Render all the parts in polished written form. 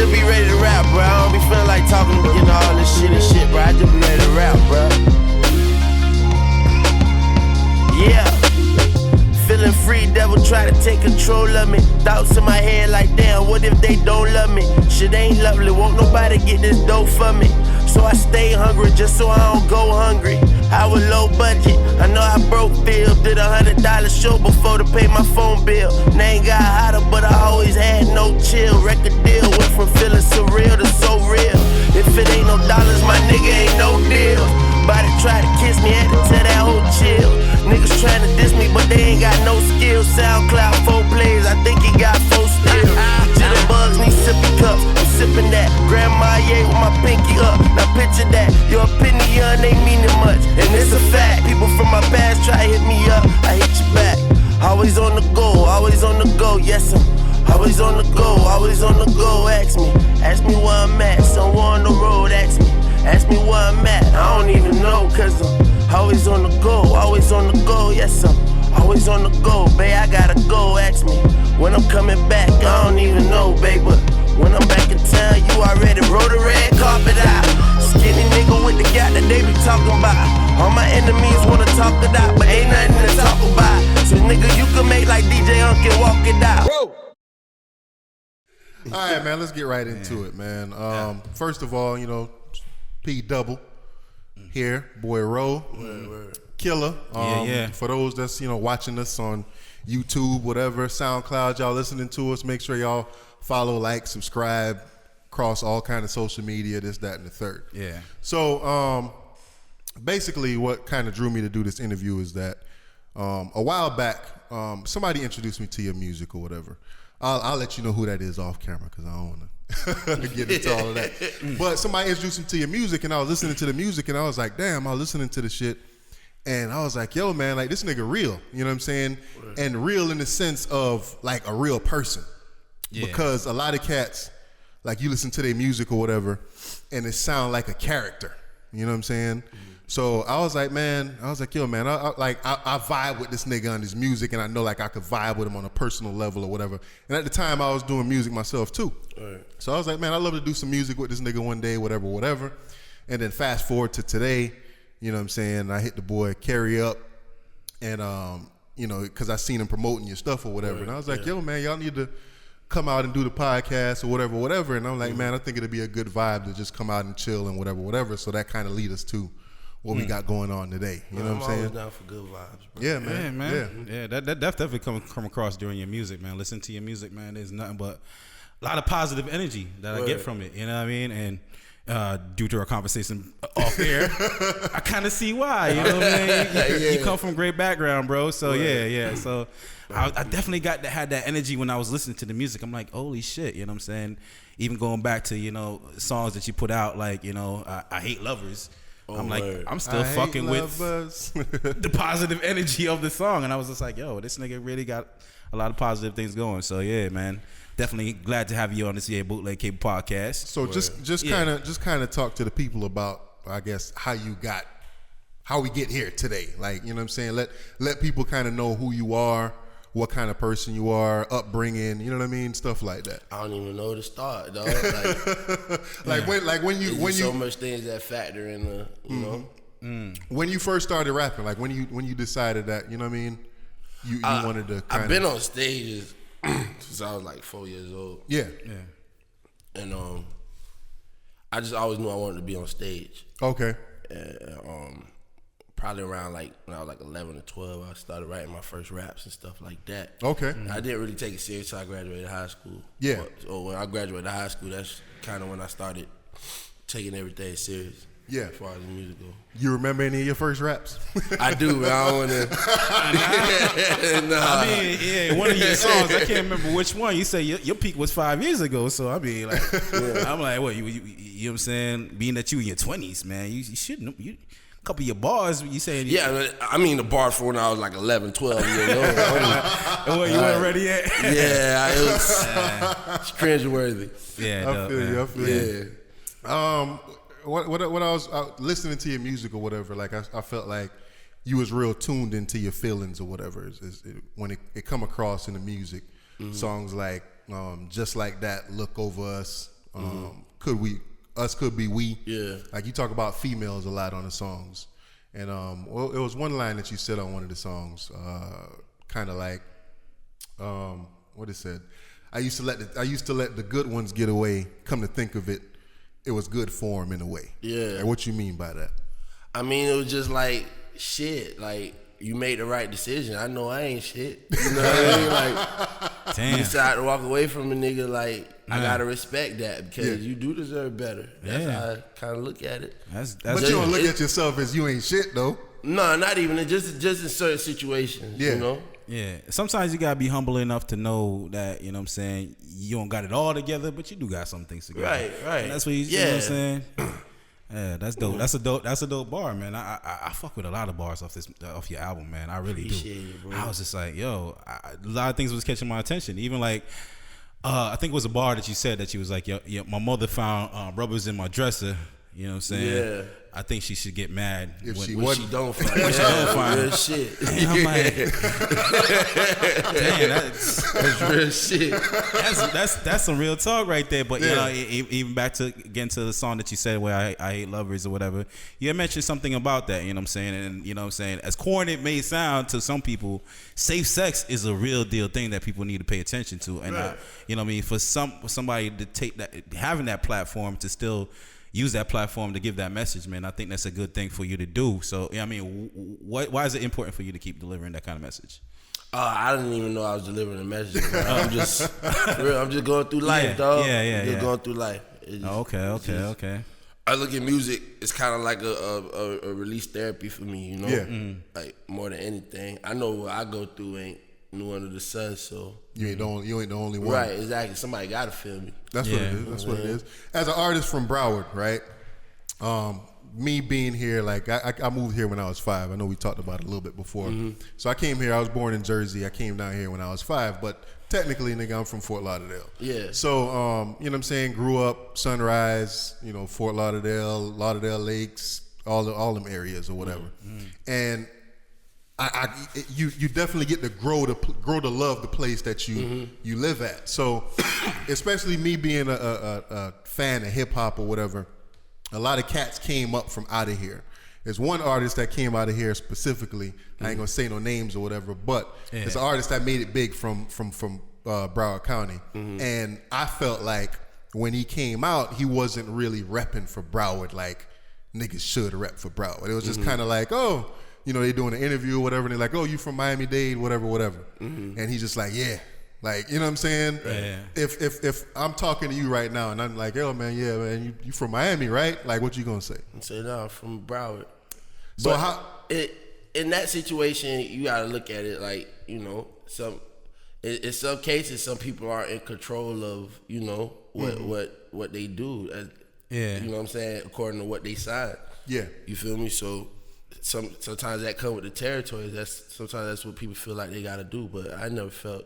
just be ready to rap, bro. I don't be feeling like talking, you know, all this shit and shit, bro. I just be ready to rap, bro. Yeah. Feeling free, devil try to take control of me. Thoughts in my head like, damn, what if they don't love me? Shit ain't lovely, won't nobody get this dough for me. So I stay hungry just so I don't go hungry. I was low budget, I know I broke bills. Did $100 show before to pay my phone bill. Name got hotter, but I always had no chill. Record deal went from feeling surreal to so real. If it ain't no dollars, my nigga ain't no deal. Body try to kiss me, had to tell that whole chill. Niggas tryna diss me, but they ain't got no skills. SoundCloud 4 plays, I think he got 4 still. Jitterbugs need sippy cups, I'm sipping that. Grandma Ye with my pinky up, now picture that. Your opinion ain't meaning much, and it's a fact. People from my past try to hit me up, I hit you back. Always on the go, yes I'm always on the go, ask me where I'm at. Somewhere on the road, ask me where I'm at. I don't even know, cause I'm always on the go, yes I'm always on the go, babe, I gotta go, ask me when I'm coming back, I don't even know, babe, but when I'm back in town, you already roll the red carpet out. Skinny nigga with the gap that they be talking about. All my enemies wanna talk it out, but ain't nothing to talk about. So nigga, you can make like DJ Unk and walk it out. Whoa. All right, man, let's get right into it, man. First of all, you know, P Double here, boy Rowe, Killer. For those that's, you know, watching us on YouTube, whatever, SoundCloud, y'all listening to us, make sure y'all follow, like, subscribe, across all kind of social media, this, that, and the third. Yeah. So basically what kind of drew me to do this interview is that a while back, somebody introduced me to your music or whatever. I'll let you know who that is off camera because I don't want to get into all of that. But somebody introduced me to your music, and I was listening to the music, and I was like, damn, I was listening to the shit. And I was like, yo, man, like, this nigga real. You know what I'm saying? Right. And real in the sense of, like, a real person. Yeah. Because a lot of cats, like, you listen to their music or whatever, and it sound like a character. You know what I'm saying? Mm-hmm. So I was like, yo, man, I vibe with this nigga on his music, and I know, like, I could vibe with him on a personal level or whatever. And at the time, I was doing music myself, too. Right. So I was like, man, I'd love to do some music with this nigga one day, whatever. And then fast forward to today, you know what I'm saying, I hit the boy Carry Up, and, you know, because I seen him promoting your stuff or whatever. Right. And I was like, yo, man, y'all need to come out and do the podcast or whatever. And I'm like, man, I think it'd be a good vibe to just come out and chill and whatever. So that kind of lead us to what we got going on today. You know what I'm saying? I'm always down for good vibes, bro. Yeah, man. Yeah, that definitely come across during your music, man. Listen to your music, man. There's nothing but a lot of positive energy that I get from it. You know what I mean? And due to our conversation off air, I kind of see why. You know what I mean? You come from a great background, bro. So yeah. So I definitely had that energy when I was listening to the music. I'm like, holy shit. You know what I'm saying? Even going back to, you know, songs that you put out, like, you know, I Hate Lovers. I'm like, I'm still fucking with the positive energy of the song. And I was just like, yo, this nigga really got a lot of positive things going. So yeah, man. Definitely glad to have you on the CA Bootleg Cable podcast. So just kind of talk to the people about, I guess, how we get here today. Like, you know what I'm saying? Let people kind of know who you are, what kind of person you are, upbringing, you know what I mean? Stuff like that. I don't even know where to start, dog. When you so much things that factor in the, you know. When you first started rapping, like when you decided that, you know what I mean? You wanted to I've been on stages since I was like 4 years old. Yeah. And I just always knew I wanted to be on stage. Okay. And probably around like when I was like 11 or 12, I started writing my first raps and stuff like that. Okay. And I didn't really take it serious until I graduated high school. Yeah. So when I graduated high school, that's kind of when I started taking everything serious. Yeah. As far as the music goes. You remember any of your first raps? I do, but I don't want to. I mean, yeah, one of your songs, I can't remember which one. You say your peak was 5 years ago, so I mean, like, I'm like, what, you know what I'm saying? Being that you in your 20s, man, you shouldn't. A couple of your bars, you saying? Yeah, I mean the bars for when I was like 11, 12 years old. And what, you weren't ready yet? Yeah, it was cringe-worthy. Yeah, I feel you. What I was listening to your music or whatever, like I felt like you was real tuned into your feelings or whatever. When it come across in the music, songs like Just Like That, Look Over Us, Could be we. Yeah. Like you talk about females a lot on the songs. And well, it was one line that you said on one of the songs, kind of like, what it said. I used to let the good ones get away. Come to think of it, it was good form in a way. Yeah. And what you mean by that? I mean, it was just like shit. Like you made the right decision. I know I ain't shit. You know what I mean? Like, damn. you decide to walk away from a nigga. Like I gotta respect that because you do deserve better. That's how I kind of look at it. But you don't look at yourself as you ain't shit though. No, not even. Just in certain situations. Yeah. You know. Yeah, sometimes you gotta be humble enough to know that, you know what I'm saying, you don't got it all together, but you do got some things together. Right. And that's what you know what I'm saying. Yeah, that's a dope bar, man. I fuck with a lot of bars off your album, man. I really Appreciate do. it, bro. I was just like, yo, a lot of things was catching my attention. Even like, I think it was a bar that you said that you was like, yo, my mother found rubbers in my dresser. You know what I'm saying? Yeah. I think she should get mad if she don't find it. Real shit. And I'm like, damn, that's real shit. That's some real talk right there. But you know, even back to getting to the song that you said where I hate lovers or whatever, you had mentioned something about that. You know what I'm saying? And you know what I'm saying? As corny it may sound to some people, safe sex is a real deal thing that people need to pay attention to. And you know what I mean? For somebody to take that, having that platform to still use that platform to give that message, man, I think that's a good thing for you to do. So, I mean, why is it important for you to keep delivering that kind of message? I didn't even know I was delivering a message. I'm just going through life, dog. Just going through life. Okay. I look at music, it's kind of like a release therapy for me, you know? Yeah. Like, more than anything. I know what I go through ain't new under the sun, so. You ain't the only one. Right, exactly. Somebody got to feel me. That's what it is. That's what it is. As an artist from Broward, right? Me being here, like I moved here when I was 5. I know we talked about it a little bit before. So I came here. I was born in Jersey. I came down here when I was 5, but technically, nigga, I'm from Fort Lauderdale. Yeah. So you know what I'm saying? Grew up Sunrise, you know, Fort Lauderdale Lakes, all them areas or whatever, and. You definitely get to grow to love the place that you live at. So, especially me being a fan of hip hop or whatever, a lot of cats came up from out of here. There's one artist that came out of here specifically. I ain't gonna say no names or whatever, but it's an artist that made it big from Broward County, and I felt like when he came out, he wasn't really repping for Broward like niggas should rep for Broward. It was just kind of like, oh. You know, they doing an interview or whatever, and they're like, oh, you from Miami-Dade, whatever. And he's just like, yeah. Like, you know what I'm saying? Yeah. If I'm talking to you right now, and I'm like, yo, man, yeah, man, you from Miami, right? Like, what you gonna say? I say, no, I'm from Broward. So but in that situation, you gotta look at it like, you know, in some cases, some people are in control of, you know, what they do. You know what I'm saying? According to what they sign. Yeah. You feel me? So sometimes that come with the territory. Sometimes that's what people feel like they gotta do. But I never felt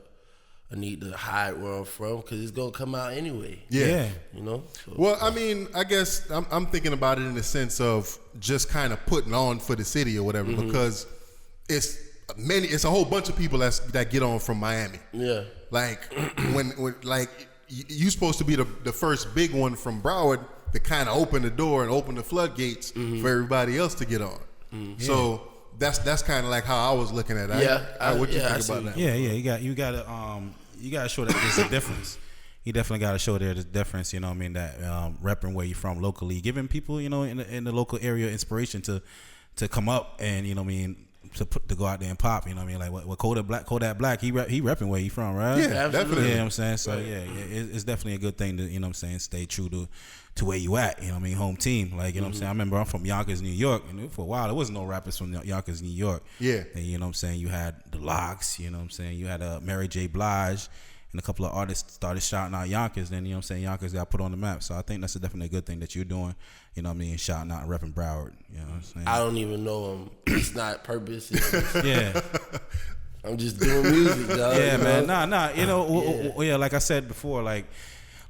a need to hide where I'm from because it's gonna come out anyway. Yeah. You know. So, well, I mean, I guess I'm thinking about it in the sense of just kind of putting on for the city or whatever because it's a whole bunch of people that get on from Miami. Yeah. Like when like you supposed to be the first big one from Broward to kind of open the door and open the floodgates for everybody else to get on. So that's kind of like how I was looking at it. What you think about that? Yeah. You gotta show that there's a difference. You definitely gotta show there's a difference. You know what I mean? That repping where you're from locally, giving people, you know, in the local area inspiration to come up and, you know what I mean, to go out there and pop. You know what I mean? Like what Kodak Black, he repping where he from, right? Yeah, definitely. You know what I'm saying? So it's definitely a good thing to, you know what I'm saying, stay true to where you at, you know what I mean, home team. Like, you know what I'm saying? I remember I'm from Yonkers, New York, and for a while there was no rappers from Yonkers, New York. Yeah. And you know what I'm saying? You had the Locks, you know what I'm saying? You had Mary J. Blige, and a couple of artists started shouting out Yonkers, then, you know what I'm saying, Yonkers got put on the map. So I think that's definitely a good thing that you're doing, you know what I mean, shouting out and repping Broward, you know what I'm saying? I don't even know him. It's not purpose. Yeah. I'm just doing music, dog. Yeah, man. Nah. You know, like I said before, like,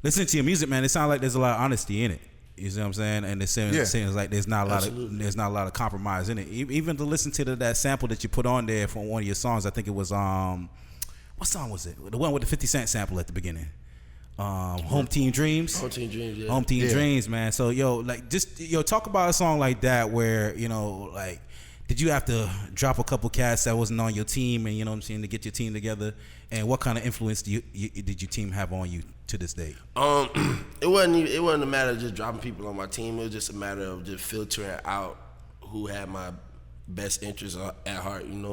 listening to your music, man, it sounds like there's a lot of honesty in it. You see what I'm saying? And it seems like there's not a lot of compromise in it. Even to listen to that sample that you put on there from one of your songs, I think it was what song was it? The one with the 50 Cent sample at the beginning. Home Team Dreams. Home Team Dreams, yeah. Home Team Dreams, man. So, talk about a song like that where, like, did you have to drop a couple cats that wasn't on your team and, to get your team together? And what kind of influence did your team have on you to this day? It wasn't a matter of just dropping people on my team. It was just a matter of just filtering out who had my best interests at heart, and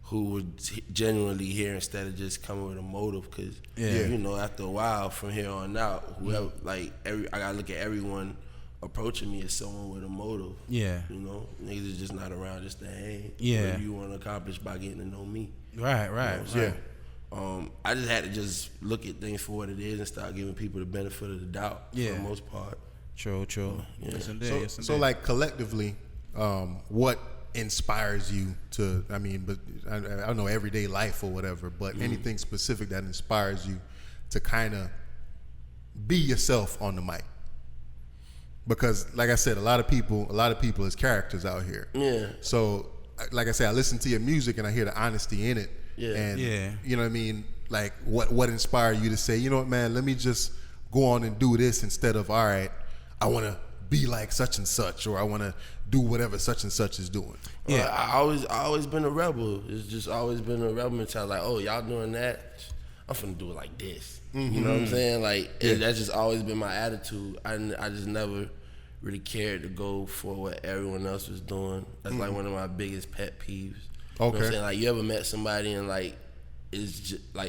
who would genuinely hear instead of just coming with a motive. Because after a while, from here on out, whoever I gotta look at everyone approaching me as someone with a motive. Yeah, niggas is just not around just to hang. Yeah, what do you want to accomplish by getting to know me? Right. I just had to just look at things for what it is and start giving people the benefit of the doubt for the most part. True. Yeah. Yes, indeed. So like collectively, what inspires you to? I mean, but I don't know, everyday life or whatever. But anything specific that inspires you to kind of be yourself on the mic. Because, like I said, a lot of people is characters out here. Yeah. So, like I said, I listen to your music and I hear the honesty in it. Yeah. And you know what I mean? Like, what inspired you to say, you know what, man? Let me just go on and do this instead of, all right, I want to be like such and such, or I want to do whatever such and such is doing. Yeah. I always been a rebel. It's just always been a rebel mentality. Like, oh, y'all doing that? I'm finna do it like this. You know what I'm saying? Like, that's just always been my attitude. I just never really cared to go for what everyone else was doing. That's like one of my biggest pet peeves. You know what I'm saying? Like, you ever met somebody and like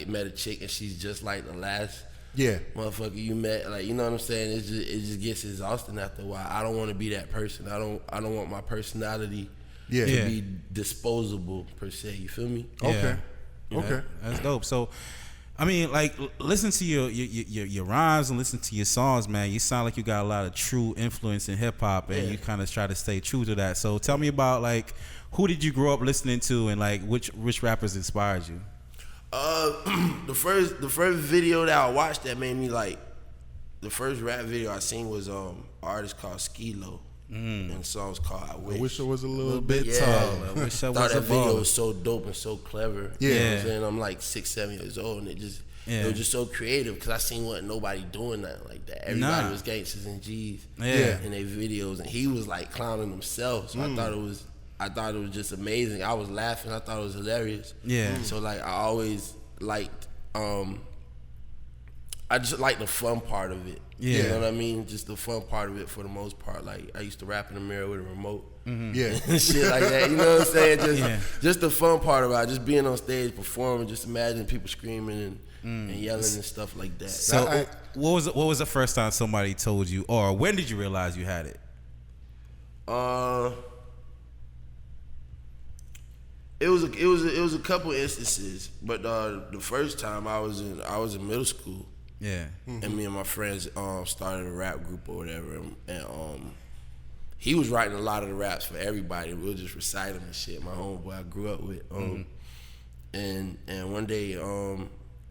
met a chick and she's just like the last motherfucker you met? Like, you know what I'm saying? It just gets exhausting after a while. I don't want to be that person. I don't want my personality to be disposable per se. You feel me? Okay. That's dope. So, I mean, like, listen to your rhymes and listen to your songs, man. You sound like you got a lot of true influence in hip hop, and you kind of try to stay true to that. So, tell me about, like, who did you grow up listening to, and like which rappers inspired you? The first video that I watched that made me like, the first rap video I seen was an artist called Skilo. And the song's called I Wish. I wish I was a little bit taller. I wish I was thought that video baller. was so dope and so clever. Yeah. You know what I'm saying? I'm like 6-7 years old, and it was just so creative because I seen wasn't nobody doing nothing like that. Everybody was gangsters and G's in their videos, and he was like clowning himself. So I thought it was just amazing. I was laughing. I thought it was hilarious. Yeah. So like I always liked I just like the fun part of it. Yeah. You know what I mean? Just the fun part of it for the most part. Like, I used to rap in the mirror with a remote. Yeah. And shit like that. You know what I'm saying? Just the fun part about it. Just being on stage, performing, just imagining people screaming and yelling and stuff like that. So, what was the first time somebody told you, or when did you realize you had it? It was a couple instances, but the first time I was in middle school. Yeah. And me and my friends started a rap group or whatever, and he was writing a lot of the raps for everybody. We would just recite them and shit. My homeboy I grew up with, and one day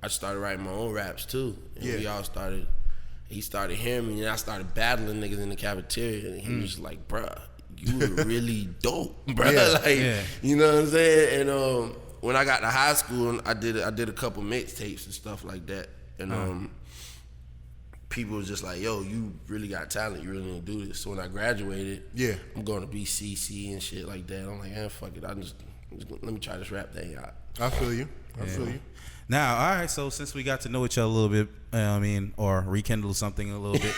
I started writing my own raps too, and he started hearing me, and I started battling niggas in the cafeteria, and he was like, bruh, you were really dope, bruh. You know what I'm saying? And when I got to high school, I did a couple mixtapes and stuff like that. And people was just like, yo, you really got talent, you really need to do this. So when I graduated, I'm going to BCC and shit like that. I'm like, fuck it, let me try this rap thing out. I feel you. I feel you. Now, all right, so since we got to know each other a little bit, or rekindle something a little bit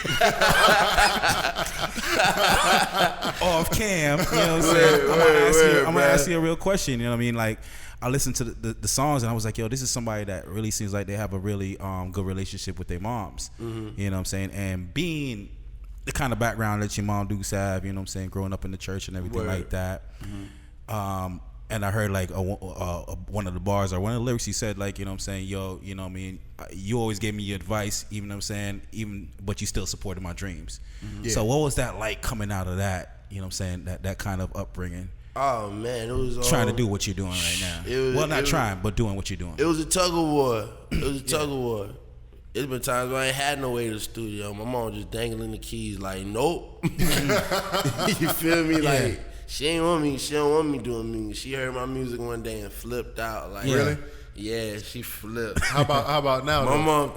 off cam, you know what I'm saying? I'm gonna ask you a real question, you know what I mean? Like, I listened to the songs and I was like, yo, this is somebody that really seems like they have a really good relationship with their moms. You know what I'm saying? And being the kind of background that your mom do have, you know what I'm saying, growing up in the church and everything like that. And I heard like one of the bars or one of the lyrics he said, like, you know what I'm saying, yo, you know what I mean, you always gave me your advice, even, you know what I'm saying, but you still supported my dreams. So what was that like coming out of that, you know what I'm saying, that kind of upbringing? Oh man, it was trying to do what you're doing right now. Not trying, but doing what you're doing. It was a tug of war. It's been times where I ain't had no way to the studio. My mom just dangling the keys like, nope. You feel me? Like, she ain't want me. She don't want me doing music. She heard my music one day and flipped out. Like, really? Yeah, she flipped. How about now? My mom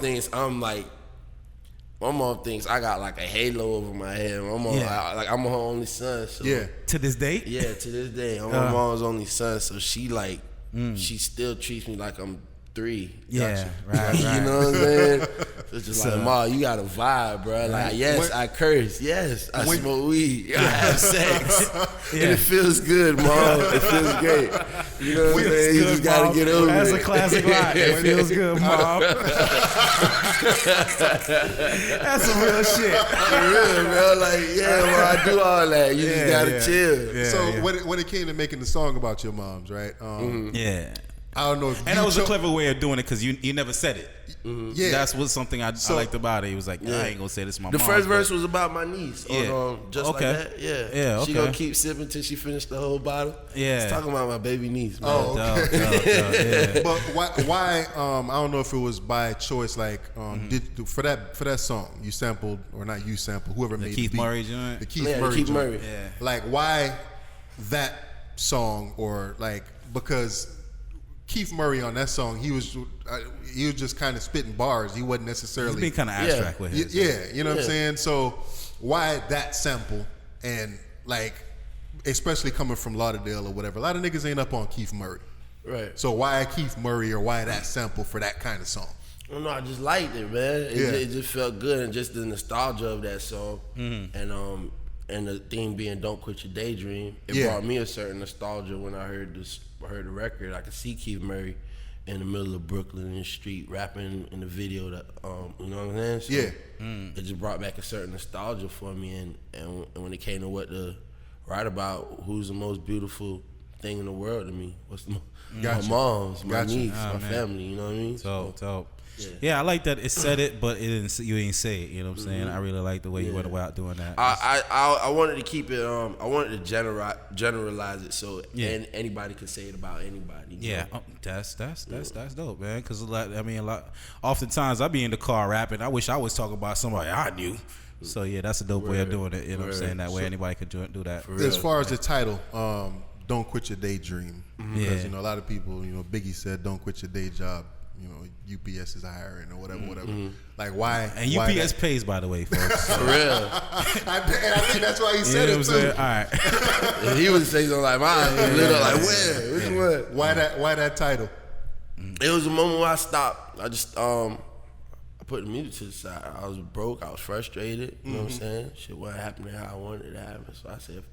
thinks I got like a halo over my head. My mom, like I'm her only son. So, yeah. To this day? Yeah, to this day. I'm my mom's only son, so she like, she still treats me like I'm 3. Yeah, right. You know what I'm saying? So it's just like, Ma, you got a vibe, bro. Like, yes, I curse. Yes, I smoke weed. I have sex. And it feels good, Mom. It feels great. You know what I'm saying? You just got to get over it. That's a classic line. It feels good, Mom. That's some real shit. For real, bro. Like, well, I do all that. You just got to chill. Yeah, so when it came to making the song about your moms, right? Yeah. I don't know if and that was a clever way of doing it because you never said it. Yeah, that's what something I liked about it. He was like, I ain't gonna say this to my mom. The first verse was about my niece. Just like that. Yeah. Okay. She gonna keep sipping till she finished the whole bottle. Yeah. It's talking about my baby niece. Man. Oh, okay. But why? I don't know if it was by choice. Like, for that song you sampled or not? You sampled whoever made Keith the beat. Murray joint. The Keith Murray. Yeah. Like, why that song or like because. Keith Murray on that song, he was just kind of spitting bars. He wasn't necessarily. He's being kind of abstract with it. Yeah, you know what I'm saying. So why that sample and like, especially coming from Lauderdale or whatever. A lot of niggas ain't up on Keith Murray, right? So why Keith Murray or why that sample for that kind of song? I don't know. I just liked it, man. It just felt good, and just the nostalgia of that song, and the theme being "Don't Quit Your Daydream." It brought me a certain nostalgia when I heard the record. I could see Keith Murray in the middle of Brooklyn in the street rapping in the video that you know what I'm saying? So it just brought back a certain nostalgia for me, and when it came to what to write about, who's the most beautiful thing in the world to me? What's my mom's, my niece, my family, you know what I mean? So yeah, I like that it said it, but you didn't say it. You know what I'm saying? I really like the way you went about doing that. I wanted to keep it. I wanted to generalize it so anybody could say it about anybody. Yeah, that's dope, man. Because oftentimes I be in the car rapping. I wish I was talking about somebody I knew. So yeah, that's a dope way of doing it. You know what I'm saying? That way anybody could do that. As far as the title, "Don't Quit Your Daydream," because a lot of people, Biggie said, "Don't quit your day job." UPS is hiring or whatever. Like why? And UPS pays, by the way, folks. For real. And I think that's why he said it too. All right. And he was saying something like mine. Lit up like where? Which one? Why that title? It was a moment where I stopped. I just I put the music to the side. I was broke. I was frustrated. You know what I'm saying? Shit wasn't happening how I wanted it to happen. So I said,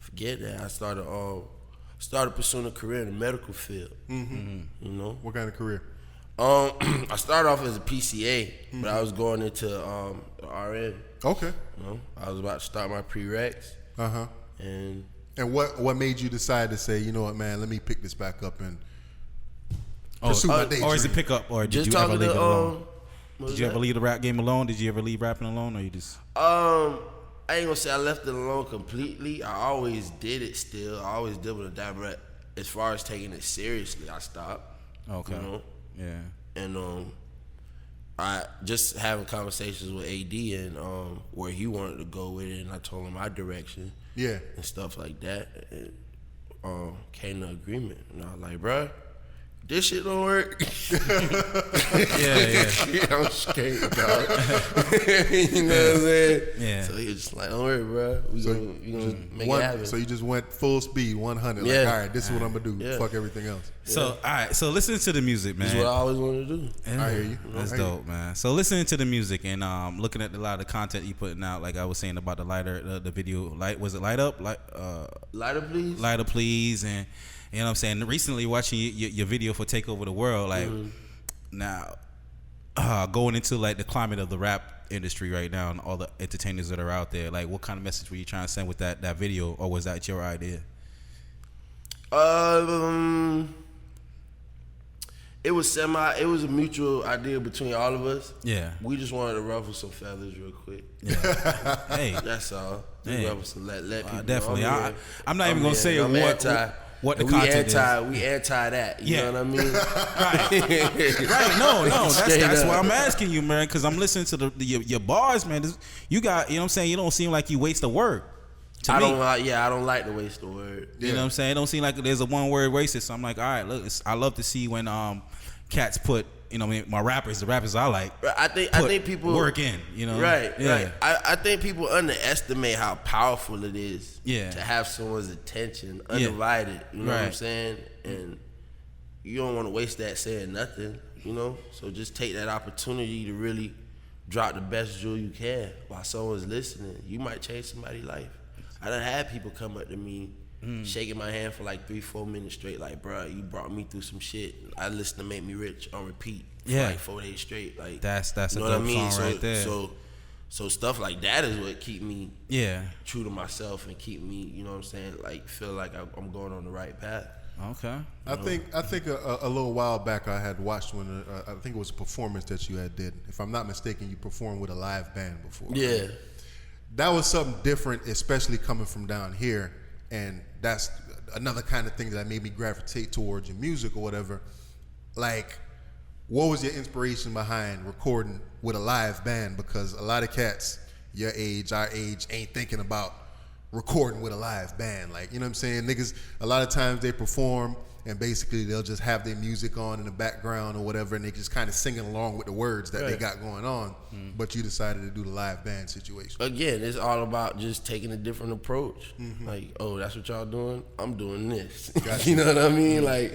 forget that. I started pursuing a career in the medical field. You know, what kind of career? I started off as a PCA, but I was going into RN. Okay. You know, I was about to start my prereqs. And what made you decide to say, you know what, man, let me pick this back up and pursue my day or dream? is it pick up, or did you ever leave it alone? Did you ever leave the rap game alone? Did you ever leave rapping alone, or you just? I ain't gonna say I left it alone completely. I always did it still. I always did with a dime, but as far as taking it seriously, I stopped. Okay. You know? Yeah. And I just having conversations with AD and where he wanted to go with it, and I told him my direction. Yeah. And stuff like that. And came to agreement. And I was like, bruh, this shit don't work. Yeah. I'm straight, dog. You know what I'm saying? Yeah. So he was just like, don't worry, bro. We gonna make it happen. So you just went full speed, 100. Yeah. Like, all right, this is what I'm gonna do. Yeah. Fuck everything else. So all right, so listen to the music, man. That's what I always wanted to do. Yeah. I hear you. That's dope, man. So listening to the music and looking at a lot of the content you putting out, like I was saying about the video, was it Light Up? Lighter, please. Lighter, please, and you know what I'm saying. Recently, watching your video for Take Over the World, like now going into like the climate of the rap industry right now and all the entertainers that are out there, like what kind of message were you trying to send with that video, or was that your idea? It was a mutual idea between all of us. Yeah. We just wanted to ruffle some feathers real quick. Yeah. Hey. That's all. Hey. Ruffle some, let people definitely. know. I'm not even gonna say what the content is. We anti that. You know what I mean? Right. No. That's why I'm asking you, man, because I'm listening to your bars, man. You got, you know what I'm saying? You don't seem like you waste a word. To me. I don't like to waste the word. You know what I'm saying? It don't seem like there's a one word wasted. So I'm like, all right, look, I love to see when cats put, you know, the rappers I like. I think people work in, you know. Right. I think people underestimate how powerful it is. Yeah. To have someone's attention undivided. You know what I'm saying? And you don't want to waste that saying nothing. You know. So just take that opportunity to really drop the best jewel you can while someone's listening. You might change somebody's life. I done had people come up to me, shaking my hand for like 3-4 minutes straight, like, bro, you brought me through some shit. I listened to Make Me Rich on repeat for like 4 days straight. Like that's you a dope song right there. So stuff like that is what keep me true to myself and keep me, you know what I'm saying, like feel like I'm going on the right path. Okay. I think a little while back I had watched when I think it was a performance that you had did. If I'm not mistaken, you performed with a live band before. Yeah. That was something different, especially coming from down here, and that's another kind of thing that made me gravitate towards your music or whatever. Like, what was your inspiration behind recording with a live band? Because a lot of cats your age, our age, ain't thinking about recording with a live band. Like, you know what I'm saying? Niggas, a lot of times they perform and basically they'll just have their music on in the background or whatever, and they just kind of singing along with the words that they got going on. But you decided to do the live band situation. Again, it's all about just taking a different approach. Like, oh, that's what y'all doing? I'm doing this. You know what I mean? Like,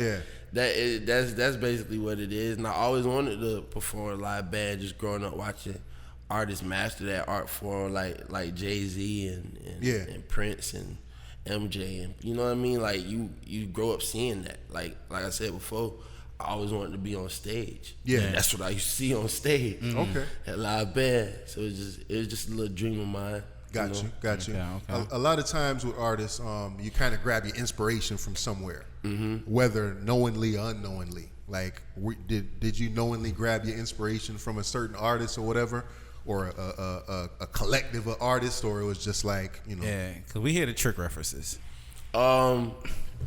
that's basically what it is. And I always wanted to perform a live band, just growing up watching artists master that art form, like Jay-Z and Prince and MJ, and you know what I mean? Like you grow up seeing that. Like I said before, I always wanted to be on stage. Yeah, and that's what I used to see on stage. Okay, at live band. So it was just a little dream of mine. Got you. Okay. A lot of times with artists, you kind of grab your inspiration from somewhere, whether knowingly or unknowingly. Like, did you knowingly grab your inspiration from a certain artist or whatever? Or a collective of artists, or it was just like, you know. Yeah, because we hear the Trick references. I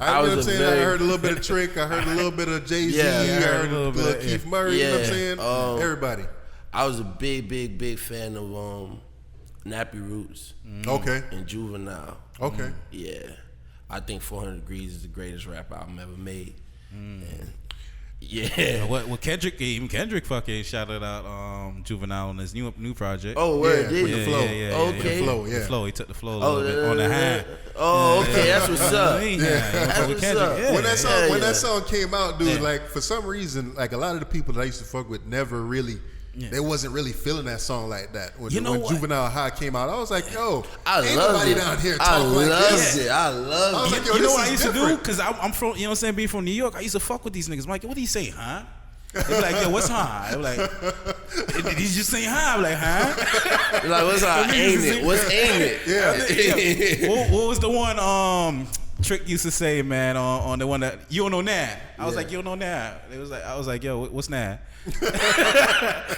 heard a little bit of Trick. I heard a little bit of Jay-Z. I heard a little bit of Keith Murray. You know what I'm saying? Everybody. I was a big fan of Nappy Roots. Okay. And Juvenile. Okay. Yeah. I think 400 Degrees is the greatest rap album ever made. And yeah. What Kendrick fucking shouted out Juvenile on his new project. Oh, where with the flow. Okay. The flow. He took the flow a little bit on the hand. Oh, okay. That's what's up. That's what's up. When that song came out, dude, like for some reason, like a lot of the people that I used to fuck with never really. They wasn't really feeling that song like that. When Juvenile High came out, I was like, yo, ain't nobody down here talking like this. I love it. Like, yo, you know what I used to do? Because I'm from, you know what I'm saying, being from New York, I used to fuck with these niggas. I'm like, what do you say, huh? They be like, yo, what's huh? They be like, did you just say huh? I'm like, huh? Like, what's huh? Ain't it? What's ain't it? Yeah. What was the one Trick used to say, man, on the one that you don't know now? I was like, you don't know now. I was like, yo, what's now?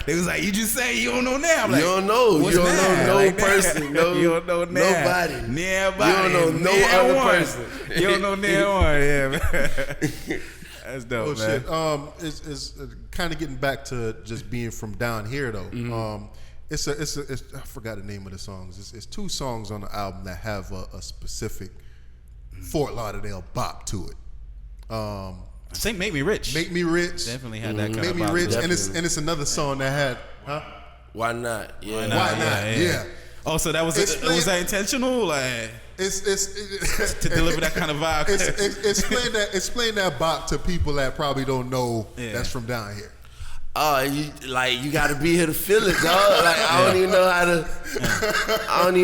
They was like, you just say you don't know now. I'm like, you don't know. You don't know no like person. No, you don't know now. Nobody. Nobody. You don't know no other person. You don't know now one. Yeah, man. That's dope, man. Shit. It's kind of getting back to just being from down here though. It's I forgot the name of the songs. It's 2 songs on the album that have a specific Fort Lauderdale bop to it. I think Make Me Rich. Make Me Rich. Definitely had that kind Make of Me bop. Rich, and it's another song that had, Why not? Yeah. Why not? Yeah. Oh, so that was that intentional? Like it's to deliver that kind of vibe. Explain that bop to people that probably don't know that's from down here. Oh, you got to be here to feel it, dog. Like I don't even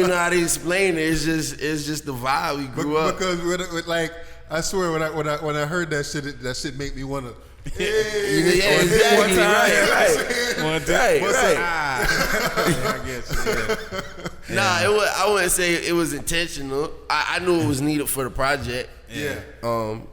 know how to explain it. It's just the vibe we grew up. Because with like. I swear when I heard that shit make me wanna. Yeah, exactly. One time, right. One time. Right. I guess. Yeah. Nah, I wouldn't say it was intentional. I knew it was needed for the project. Yeah.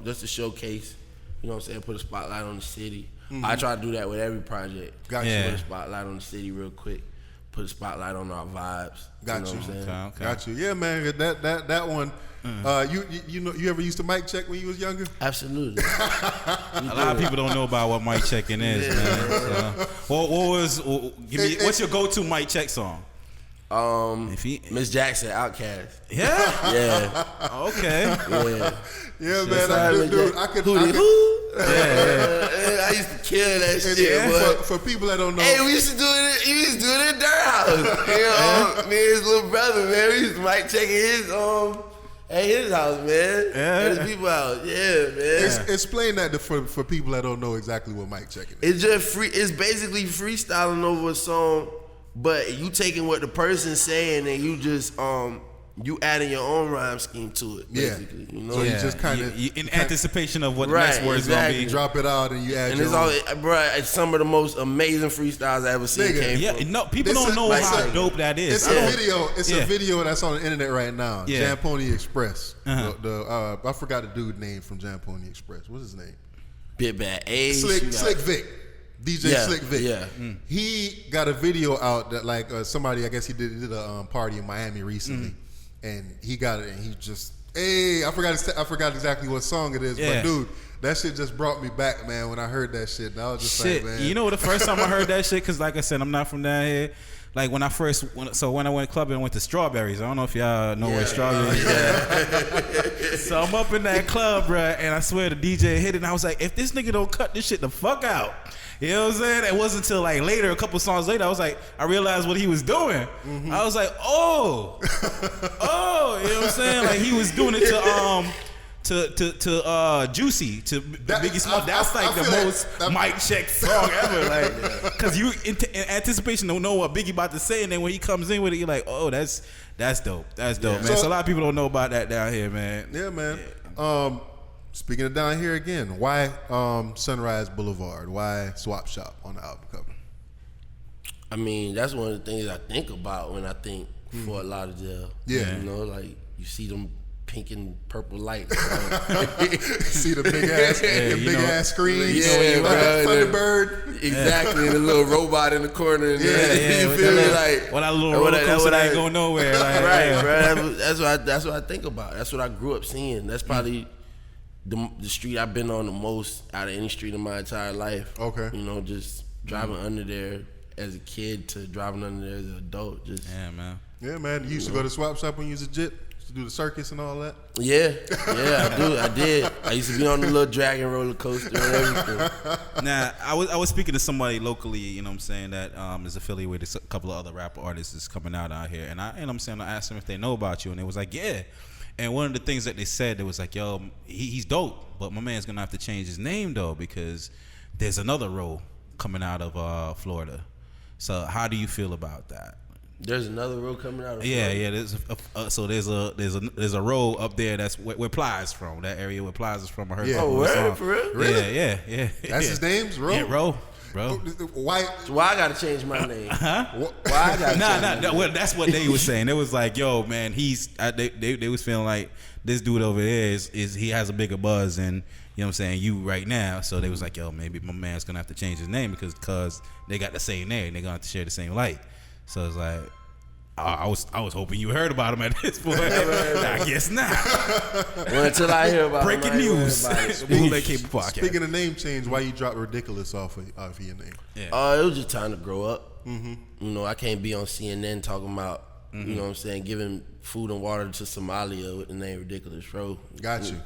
Just to showcase, you know what I'm saying, put a spotlight on the city. I try to do that with every project. Got you. Put a spotlight on the city real quick. Put a spotlight on our vibes. Got you. Know what I'm saying? Okay. Got you. Yeah, man. That one. You ever used to mic check when you was younger? Absolutely. A lot of people don't know about what mic checking is, man. So, what's your go-to mic check song? Miss Jackson, Outkast. Yeah. Yeah. Okay. Yeah. Yeah, man. Dude, I could. I used to kill that shit. For people that don't know, hey, we used to do it. He used to do it in Dirt House. You know, me and his little brother, man. We used to mic checking his at his house, man. Yeah. His people out. Yeah, man. Explain that for people that don't know exactly what mic checking It's is. just free. It's basically freestyling over a song, but you taking what the person's saying and you just you adding your own rhyme scheme to it, basically. You know, so you just kind of in anticipation of what the next word's gonna be. Drop it out and you add. And your it's all, bro. It's some of the most amazing freestyles I ever seen. No, people don't know how dope that is. It's a video. It's a video that's on the internet right now. Yeah. Jamponi Express. I forgot the dude name from Jamponi Express. What's his name? Bit Bad Age. Slick Vic. DJ Slick Vic. Yeah. He got a video out that like somebody, I guess he did a party in Miami recently. And he got it, and he just, I forgot exactly what song it is, but dude, that shit just brought me back, man. When I heard that shit, and I was just like, man. You know, the first time I heard that shit, because like I said, I'm not from down here. Like when I went clubbing, I went to Strawberries. I don't know if y'all know where Strawberries is. So I'm up in that club, bruh, and I swear the DJ hit it, and I was like, if this nigga don't cut this shit the fuck out. You know what I'm saying? It wasn't until like later, a couple songs later, I realized what he was doing. I was like, oh, you know what I'm saying? Like he was doing it to Juicy, to Biggie Smalls. That's like the most mic check song ever. Like, cause you in anticipation don't know what Biggie about to say, and then when he comes in with it, you're like, oh, that's dope. That's dope, man. So a lot of people don't know about that down here, man. Yeah, man. Yeah. Speaking of down here again, why Sunrise Boulevard? Why Swap Shop on the album cover? I mean, that's one of the things I think about when I think Fort Lauderdale. Yeah. You know, like you see them pink and purple lights. See the big ass screens. Thunderbird. Exactly, and the little robot in the corner. And you feel me? Like, well, that little roller coaster ain't going nowhere. Like, right, bro. That's what I think about. That's what I grew up seeing. That's probably the street I've been on the most out of any street in my entire life. Okay. You know, just driving under there as a kid to driving under there as an adult. Just man. Yeah, man. You used to go to Swap Shop when you was a jit? To do the circus and all that? Yeah, I did. I used to be on the little dragon roller coaster and everything. Now, I was speaking to somebody locally, you know what I'm saying, that is affiliated with a couple of other rap artists that's coming out here. And I asked them if they know about you, and they was like, yeah. And one of the things that they said, it was like, yo, he's dope, but my man's going to have to change his name, though, because there's another Rowe coming out of Florida. So how do you feel about that? There's another Rowe coming out of Florida? Yeah. There's a Rowe up there that's where Plies from, that area where Plies is from. I heard for real? Really? Yeah. That's his name's Rowe? Yeah, Rowe. Bro, why I gotta change my name? Why I gotta change my name? Well, that's what they was saying. It was like, yo, man, they was feeling like this dude over there is he has a bigger buzz than, you know what I'm saying, you right now. So they was like, yo, maybe my man's gonna have to change his name because they got the same name. They're gonna have to share the same light. So it's like, I was hoping you heard about him at this point. I guess not. Well, until I hear about breaking news. Speaking of name change, why you dropped Ridiculous off of your name? Yeah. It was just time to grow up. You know, I can't be on CNN talking about, you know what I'm saying, giving food and water to Somalia with the name Ridiculous Rowe. Got you.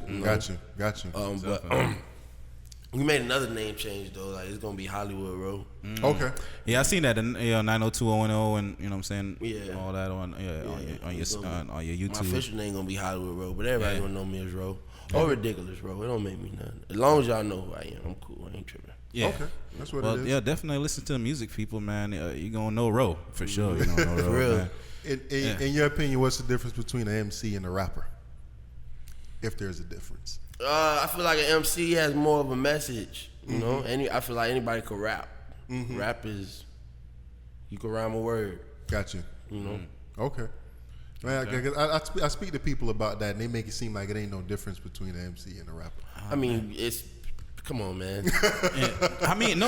But we made another name change though. Like it's gonna be Hollywood Rowe. Okay. Yeah, I seen that in 90210 and you know what I'm saying. Yeah. All that on your YouTube. My official name gonna be Hollywood Rowe, but everybody gonna know me as Rowe or Ridiculous Rowe. It don't make me nothing. As long as y'all know who I am, I'm cool. I ain't tripping. Yeah. Okay. That's what it is. Yeah, definitely listen to the music, people, man. You gonna know Rowe for sure. You gonna know Rowe, for real. Man. In your opinion, what's the difference between an MC and a rapper? If there's a difference. I feel like an MC has more of a message, you know. I feel like anybody could rap. Rap is, you can rhyme a word. Got you. You know. Okay. Man, I speak to people about that, and they make it seem like it ain't no difference between an MC and a rapper. I mean, it's Come on, man. I mean, no,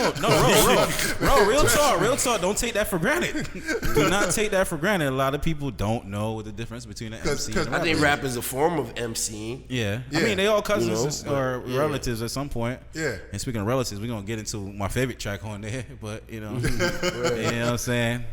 real talk. Don't take that for granted. Do not take that for granted. A lot of people don't know the difference between an MC and a rapper. I think rap is a form of MCing. Yeah. I mean, they all cousins or relatives at some point. Yeah. And speaking of relatives, we're going to get into my favorite track on there, but, you know. You know what I'm saying?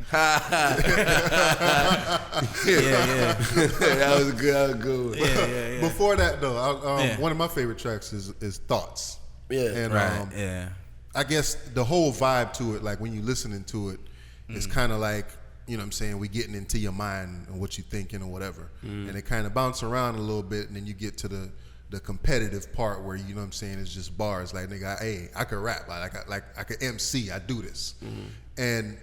Yeah. That was good. Yeah. Before that, though, one of my favorite tracks is Thoughts. Yeah. And right. I guess the whole vibe to it, like when you're listening to it, it's kind of like, you know what I'm saying, we getting into your mind and what you're thinking or whatever. And it kind of bounce around a little bit, and then you get to the competitive part where, you know what I'm saying, it's just bars. Like, nigga, hey, I could rap. Like I could MC. I do this. And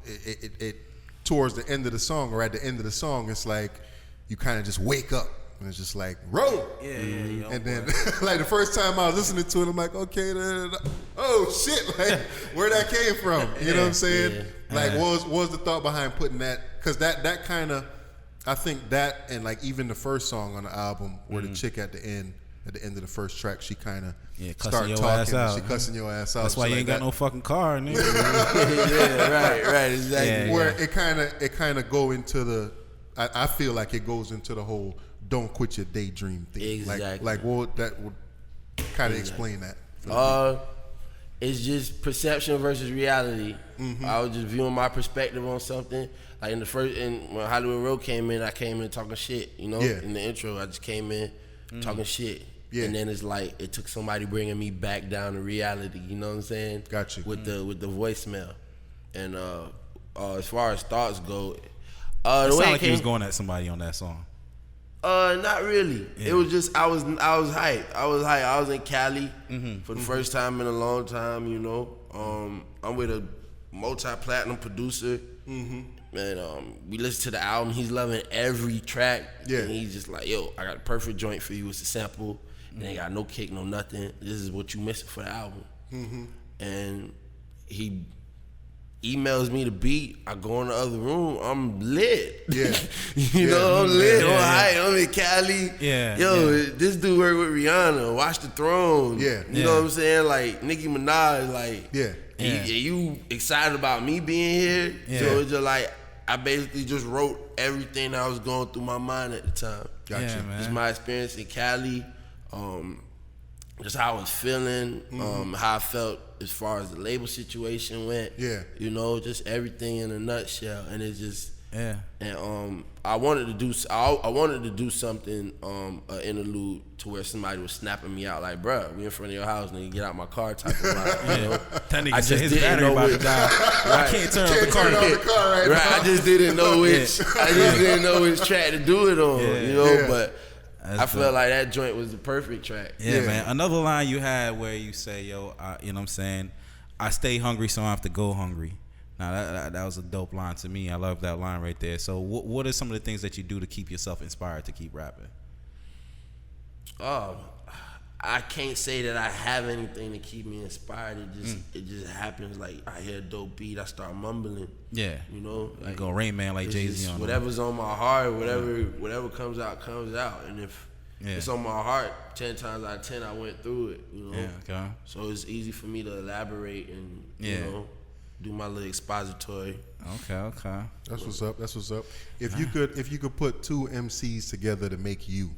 it towards the end of the song, or at the end of the song, it's like you kind of just wake up. And it's just like, Rowe. Yeah. And then, like, the first time I was listening to it, I'm like, okay, oh, shit, like, where that came from. You know what I'm saying? Yeah. Like, what was the thought behind putting that? Because that kind of, I think that, and, like, even the first song on the album, where the chick at the end of the first track, she kind of start talking. She cussing your ass out. That's why you ain't got no fucking car, nigga. right, exactly. Yeah. Where it kind of go into the, I feel like it goes into the whole don't quit your daydream thing. Exactly. Like what that would kind of explain that. It's just perception versus reality. I was just viewing my perspective on something. Like when Hollywood Rowe came in, I came in talking shit. You know, in the intro, I just came in talking shit. Yeah. And then it's like it took somebody bringing me back down to reality. You know what I'm saying? Got you. With the voicemail. And as far as thoughts go, it sounded like you was going at somebody on that song. Not really. Yeah. It was just I was hyped. I was in Cali for the first time in a long time. You know, I'm with a multi-platinum producer, and we listen to the album. He's loving every track. Yeah, and he's just like, "Yo, I got a perfect joint for you. It's a sample. It ain't got no kick, no nothing. This is what you missing for the album." And he emails me the beat. I go in the other room. I'm lit. Yeah, you know, I'm lit. I'm hype. I'm in Cali. Yeah, this dude worked with Rihanna. Watch the Throne. Yeah, you know what I'm saying? Like Nicki Minaj. Like, you excited about me being here? Yeah. So it's just like I basically just wrote everything that was going through my mind at the time. Gotcha. Yeah, man. Just my experience in Cali. Just how I was feeling, how I felt as far as the label situation went. Yeah, you know, just everything in a nutshell, and it just And I wanted to do something, an interlude to where somebody was snapping me out like, bruh, we in front of your house, nigga, get out my car type of vibe. You know? That nigga said his battery about to die. I can't turn off the car right now. I just didn't know which track to do it on. You know, but I felt like that joint was the perfect track. Yeah, man. Another line you had where you say, yo, you know what I'm saying, I stay hungry so I have to go hungry. Now, that was a dope line to me. I love that line right there. So what are some of the things that you do to keep yourself inspired to keep rapping? I can't say that I have anything to keep me inspired. It just happens. Like, I hear a dope beat, I start mumbling. Yeah. You know? Like, you go Rain Man like Jay-Z on whatever's on my heart, whatever comes out, comes out. And if it's on my heart, 10 times out of 10, I went through it, you know? Yeah, okay. So it's easy for me to elaborate and, you know, do my little expository. Okay. That's what's up. If you could put two MCs together to make you,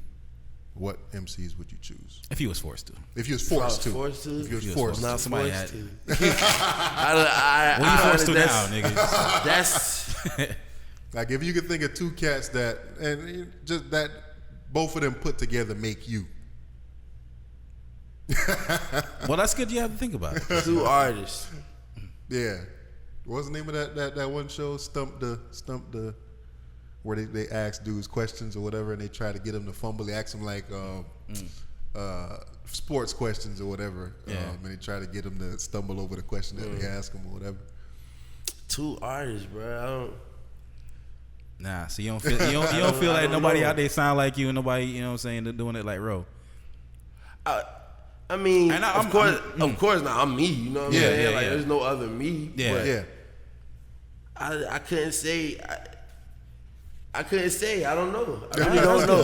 what MCs would you choose? If you was forced to. If you was forced to. If you was forced to. Now somebody had. What are you forced to now, nigga? That's like, if you could think of two cats that, and just that, both of them put together make you. Well, that's good. You have to think about it. Two artists. Yeah. What's the name of that one show? Stump the where they ask dudes questions or whatever, and they try to get them to fumble. They ask them like sports questions or whatever, and they try to get them to stumble over the question that they ask them or whatever. Two artists, bro. I don't. Nah, so you don't feel like nobody out there sound like you, and nobody, you know what I'm saying, they're doing it like Rowe. I mean, of course not. I'm me, you know what I'm saying? Like, there's no other me. Yeah. I couldn't say. I couldn't say. I don't know. I really don't know.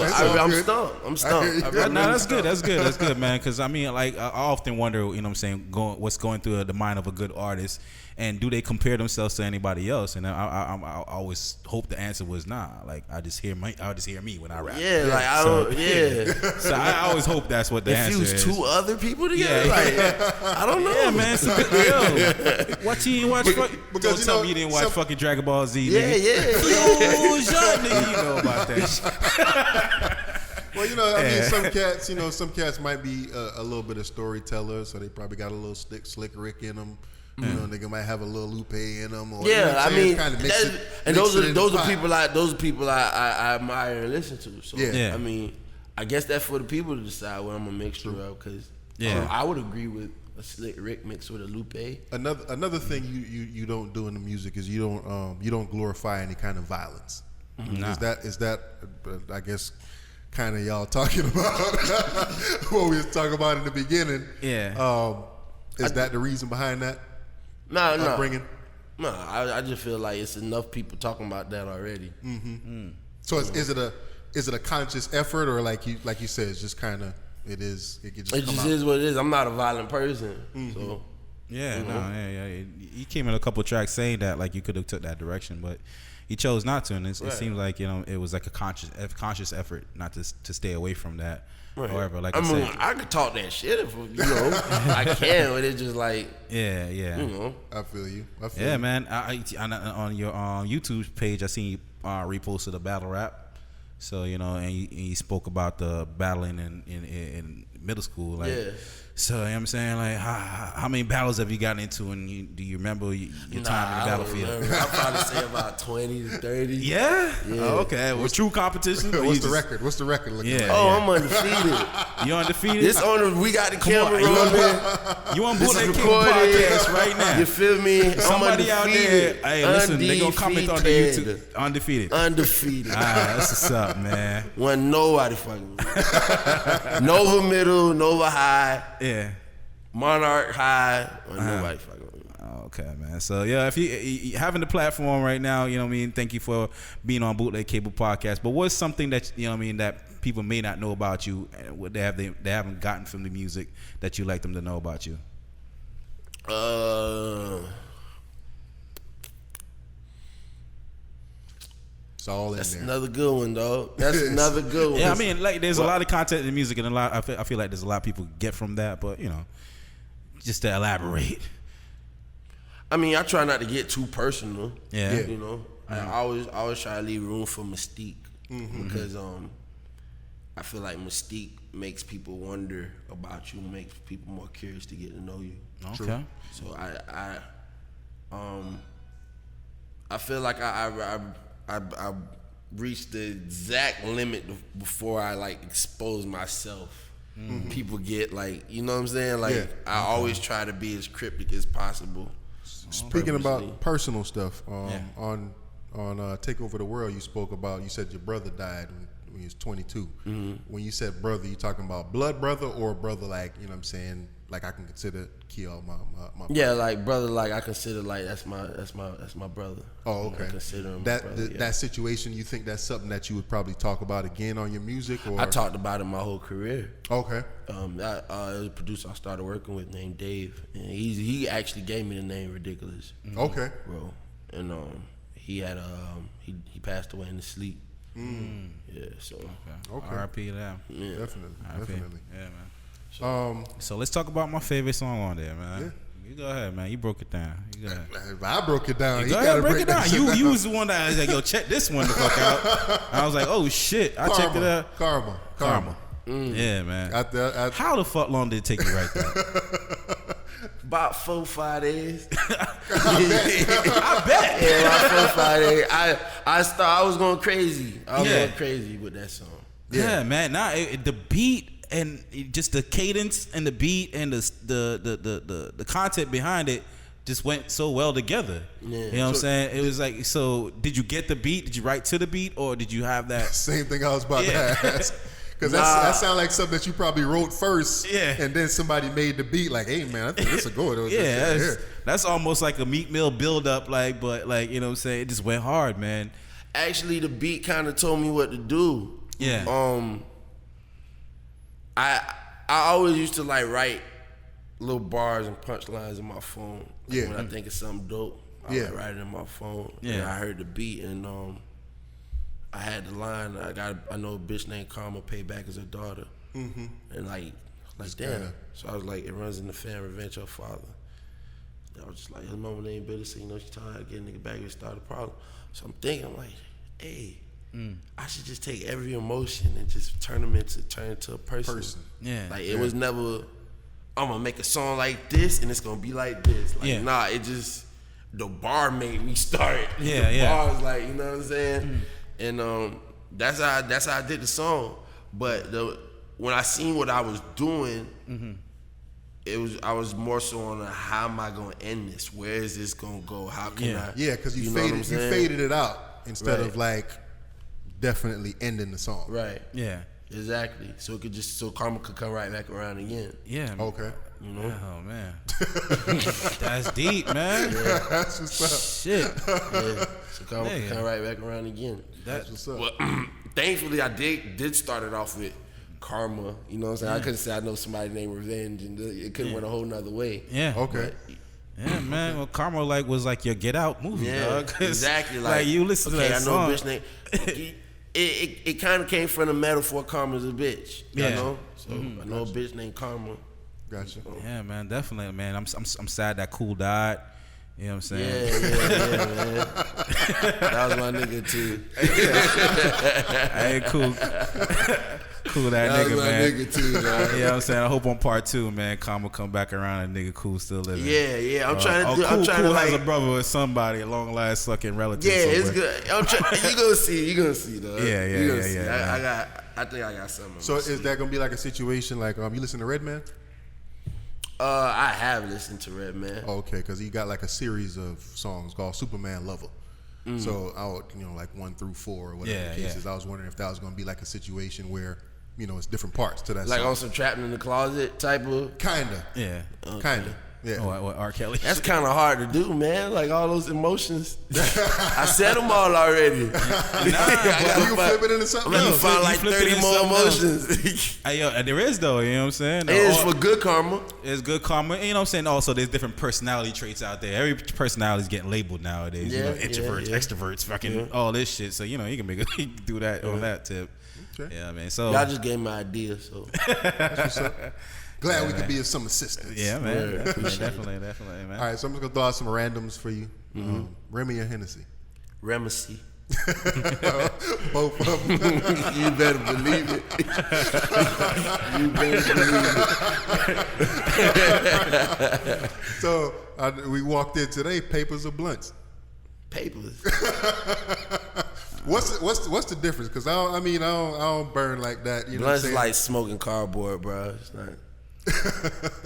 I'm stumped. No, that's good. That's good, man. Because I mean, like, I often wonder, you know what I'm saying, what's going through the mind of a good artist, and do they compare themselves to anybody else? And I always hope the answer was nah. Like, I just hear me when I rap. Yeah, like I don't. Yeah. So I always hope that's what the answer is. Fuse two other people together. Yeah. Like, I don't know. Yeah, man. So, watch you didn't watch. Don't tell me you didn't watch fucking Dragon Ball Z. Yeah, nigga, you know about that shit. Well, you know, I mean, some cats might be a little bit of storytellers, so they probably got a little slick Rick in them. You know, nigga might have a little Lupe in them. Or, I mean, those are pot. people I admire and listen to. So yeah. I mean, I guess that's for the people to decide what I'm a mixture of. Because I would agree with a slick Rick mixed with a Lupe. Another thing you don't do in the music is you don't glorify any kind of violence. Nah. Is that I guess kind of y'all talking about what we was talking about in the beginning? Yeah. Is that the reason behind that? No. I just feel like it's enough people talking about that already. So is it a conscious effort, or like you said, it's just kind of it is? It just is what it is. I'm not a violent person, so He came in a couple tracks saying that like you could have took that direction, but he chose not to, and it seems like it was like a conscious effort not to stay away from that. Right. However, like I mean, I could talk that shit if I can, but it's just like I feel you. Man. On your YouTube page, I seen you reposted a battle rap. So and he spoke about the battling in middle school, like. Yeah. So you know what I'm saying, like, how many battles have you gotten into, and do you remember your time in the battlefield? I'll probably say about 20 to 30. Yeah? Oh, okay. Well, true competition. What's the record? What's the record looking like? I'm undefeated. You undefeated? We got the camera rolling. You on Bootleg King podcast right now. You feel me? Somebody out there, hey, listen, they gonna comment on the YouTube. Undefeated. That's what's up, man. Wasn't nobody fucking with me. Nova Middle, Nova High. Yeah. Monarch High. Nobody fucking with me. Okay, man. So if you having the platform right now, you know what I mean, thank you for being on Bootleg Cable Podcast. But what's something that that people may not know about you, and what they haven't gotten from the music that you like them to know about you? It's all in That's there. another good one, dog. That's another good one. Yeah, I mean, like, there's a lot of content in music, and I feel like there's a lot of people get from that, but just to elaborate. I mean, I try not to get too personal. Yeah. I always try to leave room for mystique, because I feel like mystique makes people wonder about you, makes people more curious to get to know you. Okay. So I feel like I reached the exact limit before I like expose myself. People get like, you know what I'm saying? Like I always try to be as cryptic as possible. Speaking about personal stuff, on Take Over the World, you said your brother died when he was 22. When you said brother, you talking about blood brother or brother, like, you know what I'm saying, like I can consider Keo my yeah, like brother, like I consider like that's my brother. Oh, okay. I consider him that my brother, that situation. You think that's something that you would probably talk about again on your music? Or I talked about it my whole career. Okay. There was a producer I started working with named Dave, and he actually gave me the name Ridiculous. Okay. Bro, and he had he passed away in his sleep. Yeah. So. Okay. R.I.P. to them. Yeah. Definitely. Yeah, man. So let's talk about my favorite song on there, man. Yeah. You go ahead, man. You broke it down. You go ahead. I broke it down. You go ahead, break it down. You was the one that was like, yo, check this one the fuck out. I was like, oh shit. I checked it out. Karma. Yeah, man. How the fuck long did it take you to write that? About 4-5 days. I bet. Yeah, about 4-5 days. I was going crazy. I was going crazy with that song. Yeah, man. The beat and just the cadence and the beat and the content behind it just went so well together. Yeah. You know what I'm saying? It was like, so did you get the beat? Did you write to the beat, or did you have that? Same thing I was about to ask. Because that sounds like something that you probably wrote first, and then somebody made the beat. Like, hey man, I think this will go. That's almost like a Meat Mill build up, but you know what I'm saying? It just went hard, man. Actually, the beat kind of told me what to do. Yeah. I always used to like write little bars and punchlines in my phone. Yeah. When I think of something dope, I like write it in my phone. Yeah. And I heard the beat and I had the line. I know a bitch named Karma pay back as her daughter. Mm-hmm. And like damn. So I was like, it runs in the family, revenge her father. And I was just like, his mama named Billy, so you know she taught her how to get a nigga back and start a problem. So I'm thinking like, hey, I should just take every emotion and just turn into a person. Yeah. Like it was never, I'm gonna make a song like this and it's gonna be like this. Like nah, it just, the bar made me start. Yeah, the bar was like, you know what I'm saying? And that's how I did the song. But when I seen what I was doing, I was more so on how am I gonna end this? Where is this gonna go? How can I? Yeah, because you faded it out instead of like definitely ending the song. Right. Yeah. Exactly. So karma could come right back around again. Yeah. Okay. You know? Oh man. That's deep, man. Yeah. That's what's up. Shit. Yeah. So karma could come right back around again. That's what's up. Well, thankfully I did start it off with karma. You know what I'm saying? I couldn't say I know somebody named Revenge and it could have went a whole nother way. Yeah. Okay. Yeah, man. Well, Karma was like your Get Out movie, dog. Exactly. Like you listen to that I know song. a bitch name. It kind of came from the metaphor Karma's a bitch. Yeah. You know? So I know a bitch named Karma. Gotcha. Yeah, man. Definitely, man. I'm sad that Cool died. You know what I'm saying? Yeah, man. That was my nigga too. Hey, Cool. Cool that nigga, was my man. nigga too, man. You know what I'm saying? I hope on part 2, man, Karma come back around and nigga Cool still living. Yeah. I'm trying to Cool like, has a brother with somebody, a long last sucking relative. yeah, it's somewhere. good. You gonna see though. Yeah. I think I got something. So is that gonna be like a situation like you listen to Redman? I have listened to Redman. Oh, okay, because he got like a series of songs called Superman Lover. So I would, like 1 through 4 or whatever the case is. I was wondering if that was gonna be like a situation where it's different parts to that Like song. on some Trapped in the Closet type of. Kinda. Yeah. Kinda. Yeah. What R. Kelly? That's kind of hard to do, man. Like all those emotions. I said them all already. You can flip it into something Let me else. find like flip it 30 into more something else. emotions. Hey, yo, there is though, you know what I'm saying? It is for good karma. It's good karma. You know what I'm saying? Also, there's different personality traits out there. Every personality is getting labeled nowadays. Introverts, extroverts, fucking all this shit. So, you can do that on that tip. Okay. Yeah, man. So Y'all just gave me an idea, so. That's what's up. Glad we could be of some assistance. yeah, man. Definitely, man. All right, so I'm just gonna throw out some randoms for you. Remy or Hennessy? Remacy. Both of them. You better believe it. You better believe it. So we walked in today. Papers or blunts? Papers. What's the difference? Because I don't burn like that. You know what I'm Blunts saying? like smoking cardboard, bro. It's not.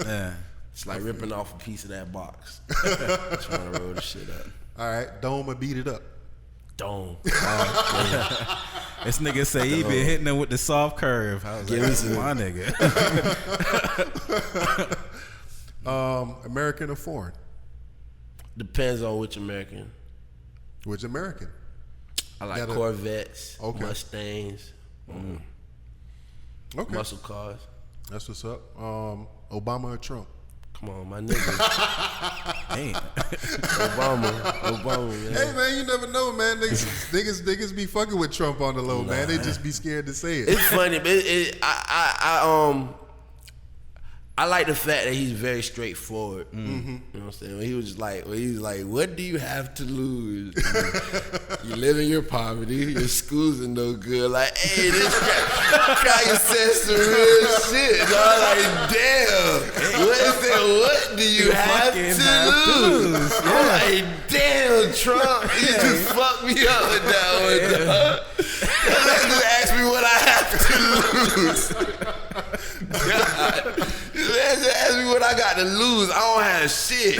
Yeah. It's like ripping off a piece of that box. Trying to roll the shit up. All right, dome or beat it up? Dome. This nigga say he been hitting them with the soft curve. I was like, this is my nigga. American or foreign? Depends on which American. Which American? I like Corvettes, Mustangs, muscle cars. That's what's up. Obama or Trump? Come on, my nigga. Damn. Obama, man. Hey man, you never know, man. Niggas be fucking with Trump on the low, man. They just be scared to say it. It's funny, but I like the fact that he's very straightforward. You know what I'm saying? He was like, what do you have to lose? You live in your poverty, your schools are no good. Like, hey, this guy said some real shit. And I'm like, damn, what do you have to lose? I'm like, damn, Trump, you just fucked me up with that one, dog. Just ask me what I have to lose. God. Just ask me what I got to lose. I don't have shit.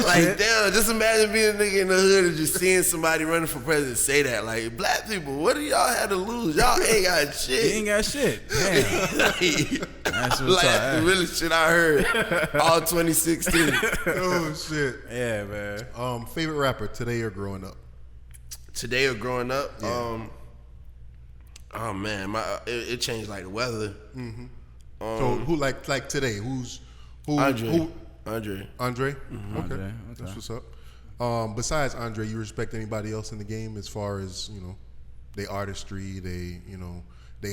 Like, damn, just imagine being a nigga in the hood and just seeing somebody running for president say that. Like, black people, what do y'all have to lose? Y'all ain't got shit. You ain't got shit. Damn. That's the realest shit I heard all 2016. Oh shit. Yeah, man. Favorite rapper today or growing up? Today or growing up, oh man, it changed like the weather. Mm-hmm. So who like today? Who? Andre. Andre. Mm-hmm. Okay, that's what's up. Besides Andre, you respect anybody else in the game as far as they artistry, they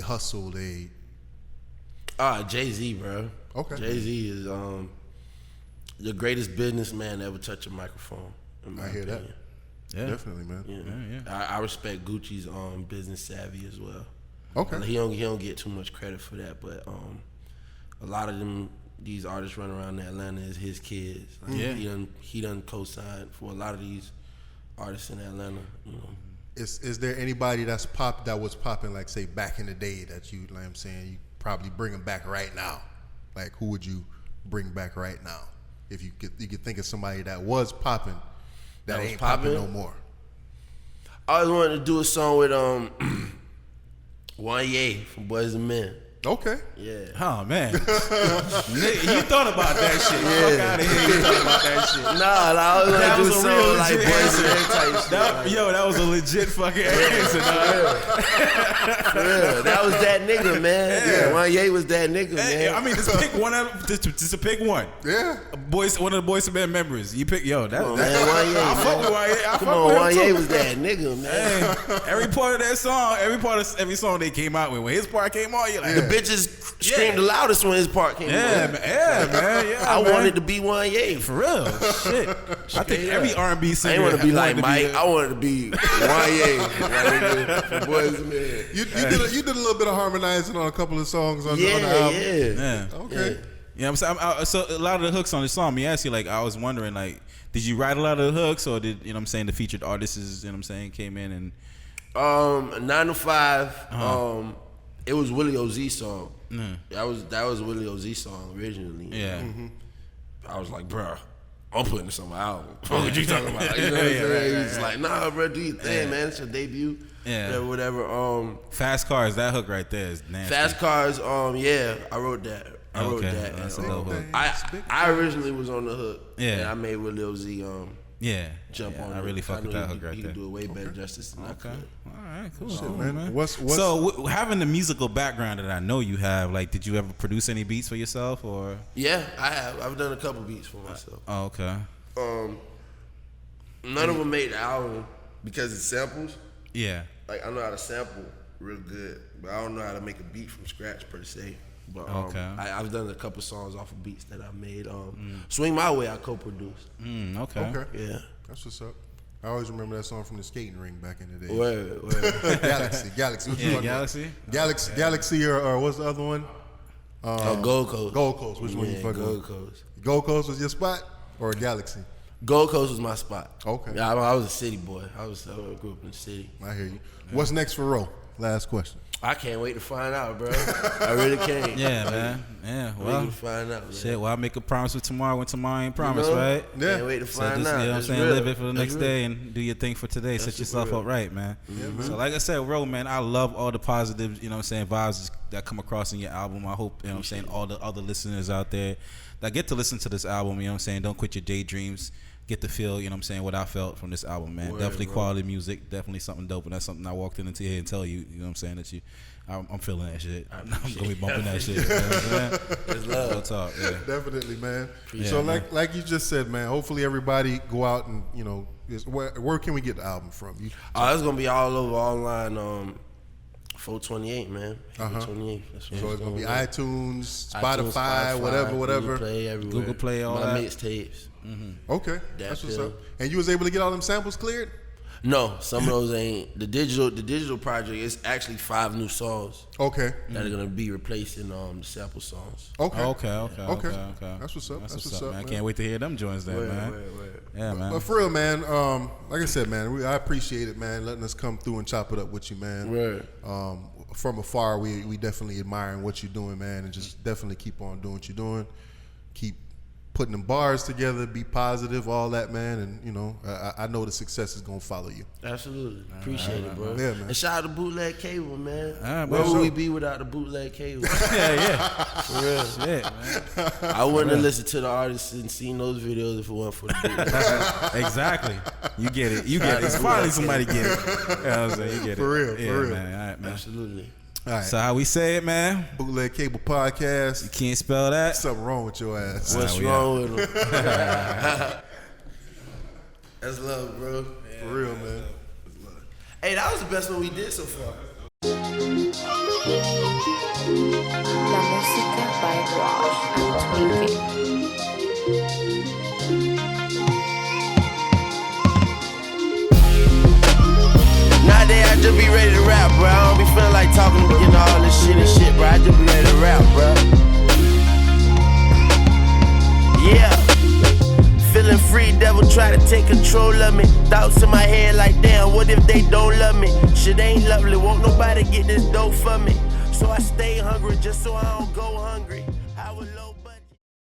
hustle, they. Jay-Z, bro. Okay. Jay-Z is the greatest businessman to ever touch a microphone. I hear that. Yeah, definitely, man. Yeah. I respect Gucci's business savvy as well. Okay. He don't get too much credit for that, but a lot of these artists running around in Atlanta is his kids. Like, he done co-signed for a lot of these artists in Atlanta. Is there anybody that was popping, like say back in the day that you, like I'm saying, you probably bring them back right now? Like who would you bring back right now if you could think of somebody that was popping that ain't popping no more? I always wanted to do a song with Wanye from Boys and Men. Okay. Yeah. Oh man, you thought about that shit? Fuck out of here! You thought about that shit? Nah, I was gonna do a song like Boys and Men type shit. That was a legit fucking answer. For real. That was that nigga, man. Yeah. Wanye was that nigga, man. I mean, just pick one. Just to pick one. Yeah. One of the Boys and Men members. You pick man, Wanye. I fuck with Wanye. Come on, Wanye was that nigga, man. Every part of that song, every song they came out with, when his part came on, you're like, the bitches screamed the loudest when his part came on. I wanted to be Wanye. For real. Shit. I think every R&B singer. I ain't want to be like Mike. I wanted to be Wanye. For Boys and Men. You did a little bit of harmonizing on a couple of songs on the album. Yeah. Okay. Yeah, I'm saying, so a lot of the hooks on the song, me ask you, like, I was wondering, like, did you write a lot of the hooks, or did, the featured artists, came in and 9 to 5, it was Willie Oz song. That was Willie Oz song originally. Yeah. I was like, bro, I'm putting this on my album. What you talking about? You know what I'm saying? He's like, nah, bro, do your thing, man. It's your debut. Yeah. Whatever. Fast Cars, that hook right there is nasty. Fast Cars, I wrote that. I wrote that. That's a little hook. I originally was on the hook. Yeah. And I made Willie Oz jump on. I really fuck with that hook right there. He could do a way better justice than I could. All right, cool. Shit, man. So having the musical background that I know you have, like, did you ever produce any beats for yourself, or? Yeah, I have. I've done a couple beats for myself. Oh, okay. None of them made the album because it's samples. Yeah. Like, I know how to sample real good, but I don't know how to make a beat from scratch per se. But I've done a couple songs off of beats that I made. Swing My Way, I co-produced. Okay. Yeah. That's what's up. I always remember that song from the skating ring back in the day. Word. Galaxy. Galaxy, or what's the other one? Gold Coast. Gold Coast. Which one you fucking? Gold Coast. Gold Coast was your spot, or Galaxy? Gold Coast was my spot. Okay. Yeah, I was a city boy. I grew up in the city. I hear you. Yeah. What's next for Rowe? Last question. I can't wait to find out, bro. I really can't. Yeah, man. Yeah, well. Wait to find out, man. Shit, well, I make a promise with tomorrow when tomorrow ain't promised, right? Yeah. Can't wait to find out. You know what I'm saying? Real. Live it for the next day and do your thing for today. Set yourself up right, man. Yeah, man. So like I said, Rowe, man, I love all the positive, vibes that come across in your album. I hope, all the other listeners out there that get to listen to this album, don't quit your daydreams. Get to feel, what I felt from this album, man. Definitely quality music, definitely something dope, and that's something I walked into here and tell you, that I'm feeling that shit. I'm gonna be bumping that shit. You know what I'm saying? It's love. Real talk, yeah. Definitely, man. So like you just said, man, hopefully everybody go out and, where can we get the album from? It's gonna be all over online, 428, man. 428. So it's gonna be iTunes, Spotify, whatever. Google Play, everywhere. Google Play, all my that. mixtapes. Okay, that's what's up. And you was able to get all them samples cleared? No, some of those ain't. The digital project is actually 5 new songs. Okay. That are gonna be replacing the sample songs. Okay. Okay. That's what's up. That's what's up, man. I can't wait to hear them joints then, man. Yeah, man. But for real, man, like I said, man, I appreciate it, man, letting us come through and chop it up with you, man. Right. From afar, we definitely admiring what you're doing, man, and just definitely keep on doing what you're doing. Keep putting them bars together, be positive, all that, man. And, you know, I know the success is going to follow you. Absolutely. Appreciate it, bro. Yeah, man. And shout out to Bootleg Cable, man. Where would we be without the Bootleg Cable? Yeah. For real. Shit, man. I wouldn't have listened to the artists and seen those videos if it wasn't for the bootleg. Exactly. You get it. It's finally somebody get it. You know what I'm saying? You get For it. real, for Yeah, real. man. All right, man. Absolutely. All right. So how we say it, man? Bootleg Cable Podcast. You can't spell that. Something wrong with your ass. What's wrong with them? That's love, bro. For real, man. Hey, that was the best one we did so far. La música by Rowe and Twinkie. Nowadays I just be ready to rap, bro. I don't be feeling like talking, getting all this shit and shit, bro. I just be ready to rap, bro. Yeah. Feeling free, devil try to take control of me. Thoughts in my head like, damn, what if they don't love me? Shit ain't lovely, won't nobody get this dough for me. So I stay hungry just so I don't go hungry.